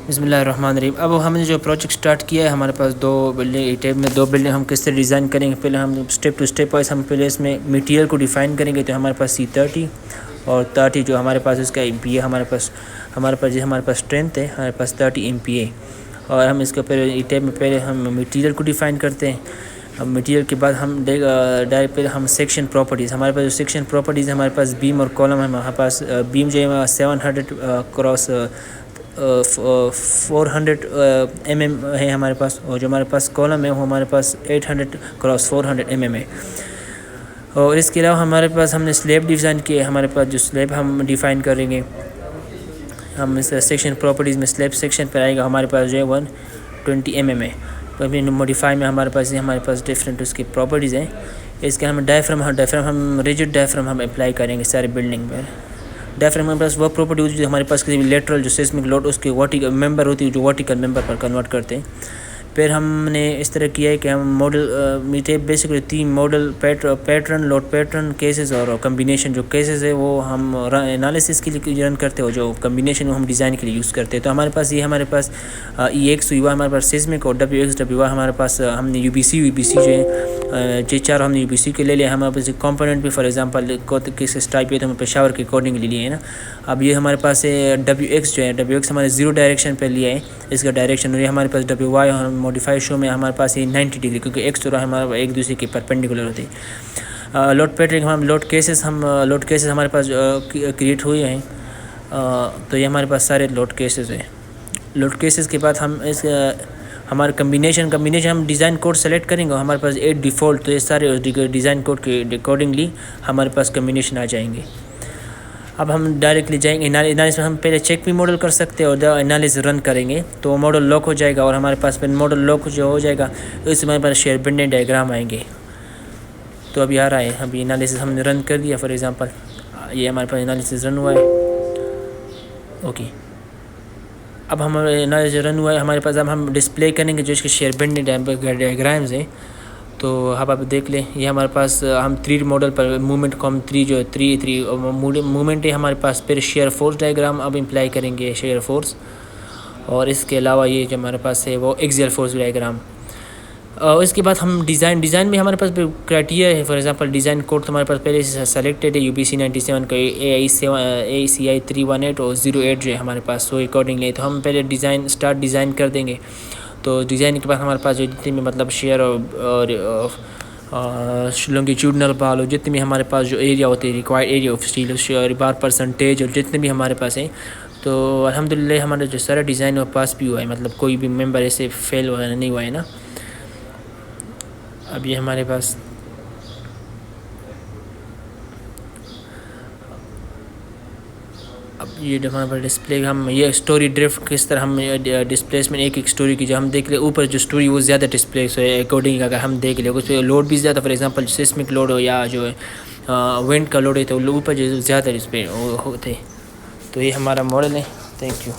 بسم اللہ الرحمن الرحیم. اب ہم نے جو پروجیکٹ سٹارٹ کیا ہے، ہمارے پاس دو بلڈنگ ہم کس طرح ڈیزائن کریں گے. پہلے ہم اسٹیپ ٹو اسٹیپ وائز ہم پہلے اس میں میٹیریل کو ڈیفائن کریں گے. تو ہمارے پاس C30 اور 30 جو ہمارے پاس اس کا MPa ہمارے پاس اسٹرینتھ ہے، ہمارے پاس 30 MPa. اور ہم اس کے پہلے میں پہلے ہم میٹیریل کو ڈیفائن کرتے ہیں. اب میٹیریل کے بعد ہم ڈائریکٹ پہلے ہم سیکشن پراپرٹیز، ہمارے پاس جو سیکشن پراپرٹیز ہمارے پاس بیم اور کالم ہے. ہمارے پاس بیم جو ہے 700 کراس 400 mm ہے ہمارے پاس، اور جو ہمارے پاس کالم ہے وہ ہمارے پاس 800 کراس 400 mm ہے. اور اس کے علاوہ ہمارے پاس ہم نے سلیب ڈیزائن کیے. ہمارے پاس جو سلیب ہم ڈیفائن کریں گے، ہم اس سیکشن پراپرٹیز میں سلیب سیکشن پر آئے گا ہمارے پاس جو ہے 120 mm ہے. تو ابھی موڈیفائی میں ہمارے پاس ڈفرینٹ اس کی پراپرٹیز ہیں. اس کے ہم ڈائفرام ہم ریجڈ ڈائفرام ہم اپلائی کریں گے سارے بلڈنگ میں. ڈائفرام ہمارے پاس وہ پراپرٹی ہوتی ہے جو ہمارے پاس کسی بھی لیٹرل جو سیسمک لوڈ اس کی ورٹیکل ممبر ہوتی ہے، جو ورٹیکل ممبر پر کنورٹ کرتے ہیں. پھر ہم نے اس طرح کیا ہے کہ ہم model basically 3 model pattern, load pattern, cases اور کمبینیشن. جو کیسز ہے وہ ہم انالیسس کے لیے رن کرتے ہیں، اور جو کمبینیشن وہ ہم ڈیزائن کے لیے یوز کرتے ہیں. تو ہمارے پاس EX ہوا ہمارے پاس سیسمک، اور WX ہمارے پاس ہم نے UBC جو ہے J4 ہم نے UBC کے لے لیا. ہمارے پاس کمپوننٹ بھی فار ایگزامپل کس ٹائپ ہے تو ہم پشاور کے اکارڈنگ لے لیے ہیں نا. اب یہ ہمارے پاس WX جو ہے WX ہمارے 0 ڈائریکشن پہ لیا ہے اس کا ڈائریکشن. اور یہ ہمارے پاس WY موڈیفائی شو میں ہمارے پاس 90 ڈگری، کیونکہ X اور ہمارا ایک دوسرے کے پرپینڈیکولر ہوتے ہیں. لوڈ پیٹرن ہم لوڈ کیسز ہمارے پاس کریٹ ہوئے ہیں. تو یہ ہمارے پاس سارے لوڈ کیسز ہیں. لوڈ کیسز کے بعد ہم ہمارے کمبینیشن ہم ڈیزائن کوڈ سلیکٹ کریں گے. ہمارے پاس 8 ڈیفالٹ، تو یہ سارے ڈیزائن کوڈ کے اکارڈنگلی ہمارے پاس کمبینیشن آ جائیں گے. اب ہم ڈائریکٹلی جائیں گے انالیسس میں. ہم پہلے چیک بھی ماڈل کر سکتے ہیں اور انالیسس رن کریں گے تو وہ ماڈل لاک ہو جائے گا. اور ہمارے پاس پھر ماڈل لاک جو ہو جائے گا اس میں ہمارے پاس شیئر بنڈنگ ڈائیگرام آئیں گے. تو ابھی آ رہا ہے، ابھی انالیسس ہم نے رن کر دیا. فار ایگزامپل یہ ہمارے پاس انالیسس رن ہوا ہے. اوکے، اب ہمارا انالیسس رن ہوا ہے. ہمارے پاس اب ہم ڈسپلے کریں گے جو اس کے شیئر بنڈنگ ڈائیگرامز ہیں. تو اب آپ دیکھ لیں، یہ ہمارے پاس ہم 3 ماڈل پر موومنٹ کو ہم 3 جو 3 موومنٹ ہے ہمارے پاس. پھر شیئر فورس ڈائیگرام اب امپلائی کریں گے، شیئر فورس. اور اس کے علاوہ یہ جو ہمارے پاس ہے وہ ایکزیل فورس ڈائیگرام. اور اس کے بعد ہم ڈیزائن میں ہمارے پاس کرائٹیریا ہے. فار ایگزامپل ڈیزائن کوڈ تو ہمارے پاس پہلے سے سلیکٹڈ ہے UBC 97 کا ACI 318 اور 08 جو ہے ہمارے پاس سو اکارڈنگلی. تو ہم پہلے ڈیزائن کر دیں گے. تو ڈیزائن کے بعد ہمارے پاس جو جتنے بھی مطلب شیئر اور لونگیٹیوڈنل بال، اور جتنے بھی ہمارے پاس جو ایریا ہوتے ہیں required area of steel bar percentage اور جتنے بھی ہمارے پاس ہیں. تو الحمدللہ ہمارا جو سارا ڈیزائن وہ پاس بھی ہوا ہے، مطلب کوئی بھی ممبر ایسے فیل وغیرہ نہیں ہوا ہے نا. اب یہ ہمارے پاس اب یہ جو ہمارے پاس ڈسپلے ہم یہ اسٹوری ڈرفٹ کس طرح ہم ڈسپلیسمنٹ ایک اسٹوری کی جو ہم دیکھ لیں اوپر جو اسٹوری وہ زیادہ ڈسپلیس ہے اکارڈنگ. اگر ہم دیکھ لیں اس پہ لوڈ بھی زیادہ، فار ایگزامپل سیسمک لوڈ ہو یا جو ہے ونڈ کا لوڈ ہے تو اوپر جو زیادہ ڈسپلے ہوتے. تو یہ ہمارا ماڈل ہے. Thank you.